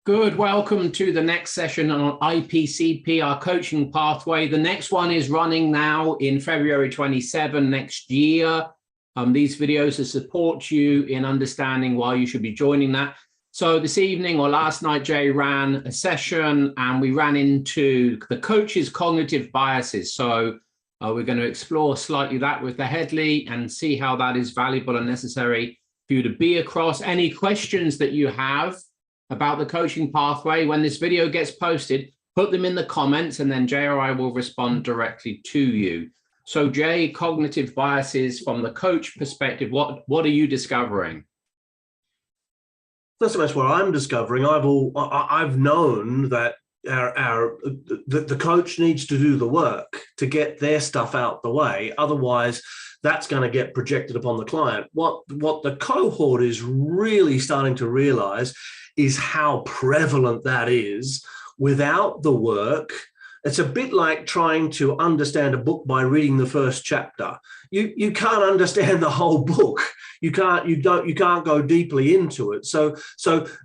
Good. Welcome to the next session on IPCP, our coaching pathway. The next one is running now in February 27 next year. These videos to support you in understanding why you should be joining that. So this evening or last night, Jay ran a session and we ran into the coach's cognitive biases. So we're going to explore slightly that with the Headley and see how that is valuable and necessary for you to be across. Any questions that you have about the coaching pathway, when this video gets posted, put them in the comments and then Jay or I will respond directly to you. So Jay, cognitive biases from the coach perspective, what are you discovering? Not so much what I'm discovering. I've known that the coach needs to do the work to get their stuff out the way. Otherwise, that's going to get projected upon the client. What the cohort is really starting to realize is how prevalent that is without the work. It's a bit like trying to understand a book by reading the first chapter. You can't understand the whole book. You can't go deeply into it. So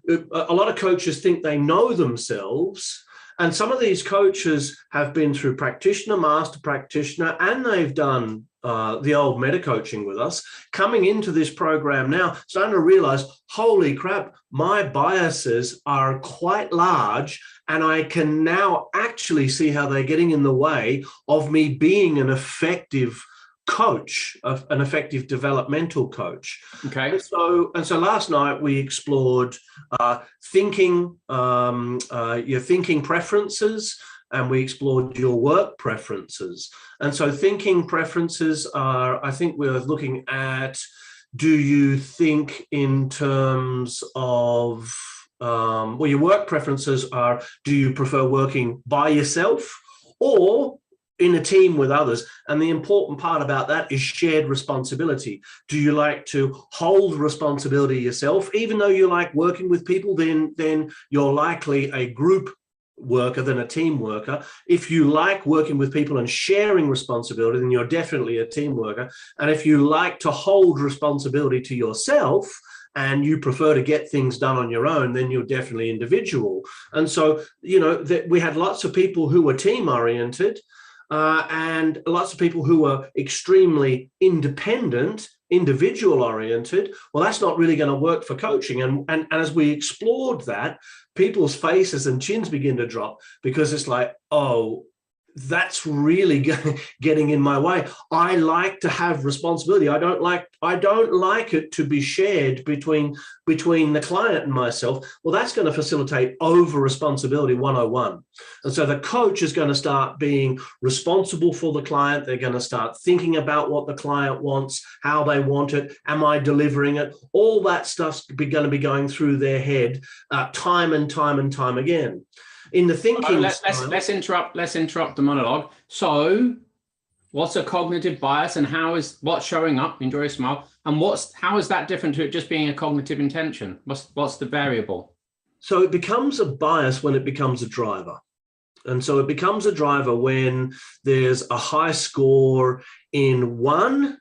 a lot of coaches think they know themselves. And some of these coaches have been through practitioner, master practitioner, and they've done the old meta coaching with us, coming into this program now, starting to realize, holy crap, my biases are quite large, and I can now actually see how they're getting in the way of me being an effective coach, an effective developmental coach. Okay. And so last night we explored your thinking preferences, and we explored your work preferences. And so thinking preferences are, I think we're looking at, do you think in terms of, your work preferences are, do you prefer working by yourself or in a team with others? And the important part about that is shared responsibility. Do you like to hold responsibility yourself? Even though you like working with people, then you're likely a group worker than a team worker. If you like working with people and sharing responsibility, then you're definitely a team worker. And if you like to hold responsibility to yourself and you prefer to get things done on your own, then you're definitely individual. And so, we had lots of people who were team oriented, and lots of people who are extremely independent, individual oriented. Well, that's not really going to work for coaching. And as we explored that, people's faces and chins begin to drop, because it's like, oh, that's really getting in my way. I like to have responsibility. I don't like it to be shared between the client and myself. Well, that's going to facilitate over responsibility 101. And so the coach is going to start being responsible for the client. They're going to start thinking about what the client wants, how they want it, am I delivering it? All that stuff's going to be going through their head time and time again. In the thinking, let's interrupt the monologue. So what's a cognitive bias, and what's showing up? Enjoy a smile. And how is that different to it just being a cognitive intention? What's the variable? So it becomes a bias when it becomes a driver. And so it becomes a driver when there's a high score in one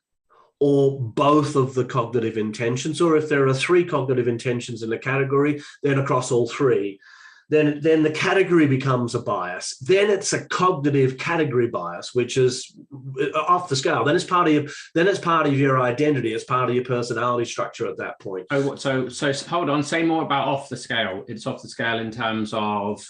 or both of the cognitive intentions, or if there are three cognitive intentions in a category, then across all three. Then the category becomes a bias. Then it's a cognitive category bias, which is off the scale. Then it's part of your identity. It's part of your personality structure at that point. So hold on. Say more about off the scale. It's off the scale in terms of.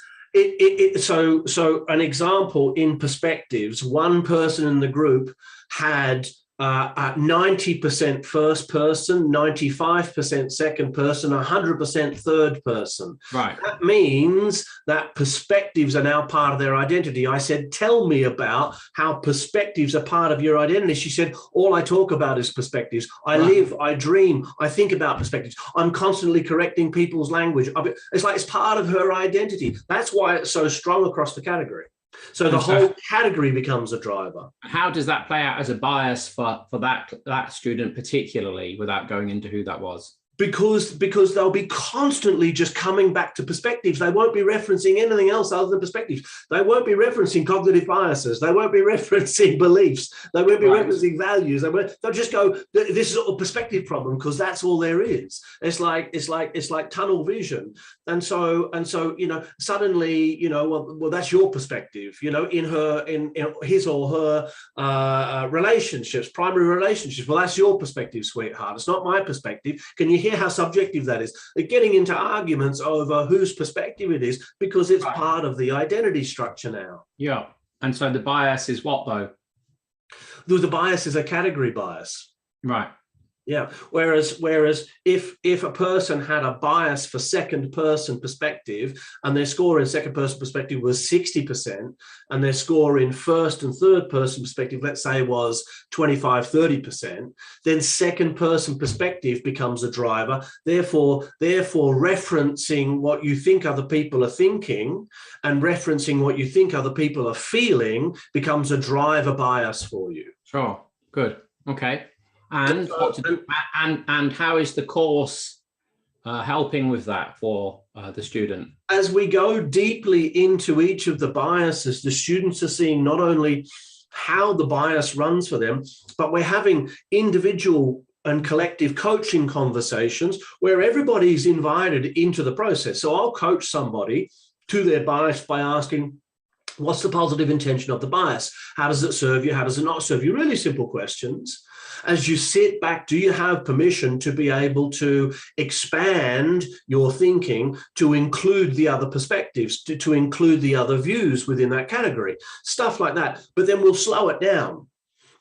So an example in perspectives. One person in the group had 90% first person, 95% second person, 100% third person. Right. That means that perspectives are now part of their identity. I said, tell me about how perspectives are part of your identity. She said, all I talk about is perspectives. I live, I dream, I think about perspectives. I'm constantly correcting people's language. It's like it's part of her identity. That's why it's so strong across the category. So the whole category becomes a driver. How does that play out as a bias for that student particularly, without going into who that was? because they'll be constantly just coming back to perspectives. They won't be referencing anything else other than perspectives. They won't be referencing cognitive biases. They won't be referencing beliefs. They won't be referencing values. They'll just go, this is a perspective problem, because that's all there is. It's like tunnel vision. And so suddenly, well, that's your perspective, in his or her relationships, primary relationships. Well, that's your perspective, sweetheart. It's not my perspective. Can you hear how subjective that is? They're getting into arguments over whose perspective it is, because it's part of the identity structure now. Yeah. And so the bias is what, though? The bias is a category bias. Right. Yeah. Whereas if a person had a bias for second person perspective, and their score in second person perspective was 60%, and their score in first and third person perspective, let's say, was 25-30%, then second person perspective becomes a driver. Therefore referencing what you think other people are thinking and referencing what you think other people are feeling becomes a driver bias for you. Sure. Good. Okay. And and how is the course helping with that for the student? As we go deeply into each of the biases, the students are seeing not only how the bias runs for them, but we're having individual and collective coaching conversations where everybody's invited into the process. So I'll coach somebody to their bias by asking, what's the positive intention of the bias? How does it serve you? How does it not serve you? Really simple questions. As you sit back, do you have permission to be able to expand your thinking to include the other perspectives, to include the other views within that category? Stuff like that. But then we'll slow it down.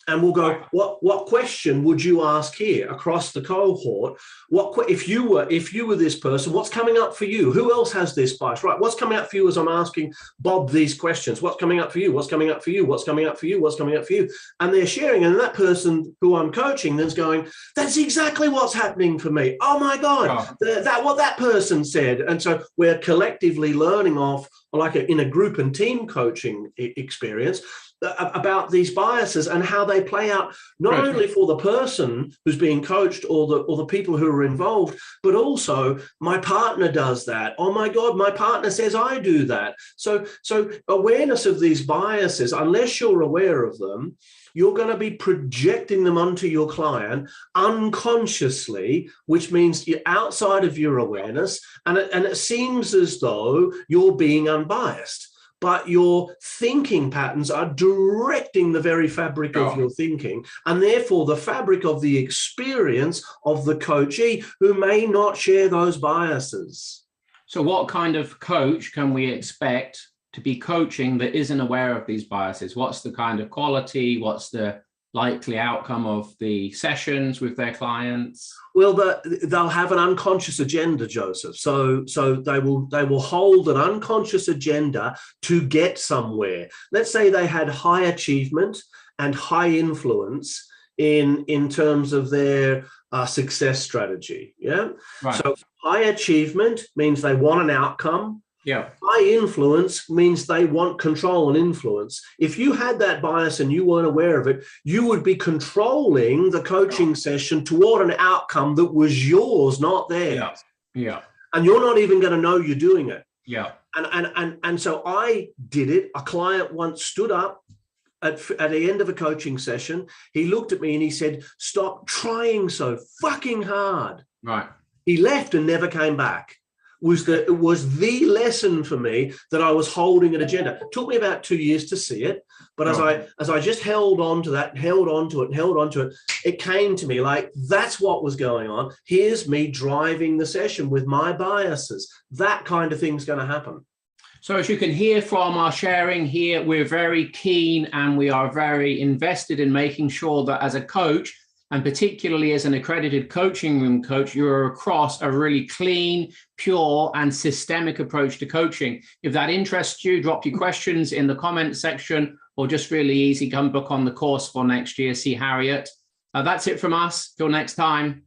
And we'll go, what question would you ask here across the cohort? If you were this person, what's coming up for you? Who else has this bias? Right, what's coming up for you as I'm asking Bob these questions? What's coming up for you? What's coming up for you? What's coming up for you? What's coming up for you? And they're sharing, and that person who I'm coaching then's going, that's exactly what's happening for me. Oh my God, what that person said. And so we're collectively learning off, like in a group and team coaching experience, about these biases and how they play out, not only for the person who's being coached or the people who are involved, but also my partner does that. Oh my God, my partner says I do that. So awareness of these biases, unless you're aware of them, you're going to be projecting them onto your client unconsciously, which means you're outside of your awareness, and it seems as though you're being unbiased. But your thinking patterns are directing the very fabric of your thinking, and therefore the fabric of the experience of the coachee who may not share those biases. So what kind of coach can we expect to be coaching that isn't aware of these biases? What's the kind of quality? What's the likely outcome of the sessions with their clients? Well, they'll have an unconscious agenda, Joseph. So they will hold an unconscious agenda to get somewhere. Let's say they had high achievement and high influence in terms of their success strategy. Yeah. Right. So high achievement means they want an outcome. Yeah. High influence means they want control and influence. If you had that bias and you weren't aware of it, you would be controlling the coaching session toward an outcome that was yours, not theirs. Yeah. And you're not even going to know you're doing it. Yeah. And so I did it. A client once stood up at the end of a coaching session. He looked at me and he said, "Stop trying so fucking hard." Right. He left and never came back. It was the lesson for me that I was holding an agenda. It took me about 2 years to see it, but as I just held on to that, held on to it, it came to me like, that's what was going on. Here's me driving the session with my biases. That kind of thing's going to happen. So as you can hear from our sharing here, we're very keen and we are very invested in making sure that as a coach, and particularly as an accredited coaching room coach, you're across a really clean, pure, and systemic approach to coaching. If that interests you, drop your questions in the comment section, or just really easy, come book on the course for next year, see Harriet. That's it from us. Till next time.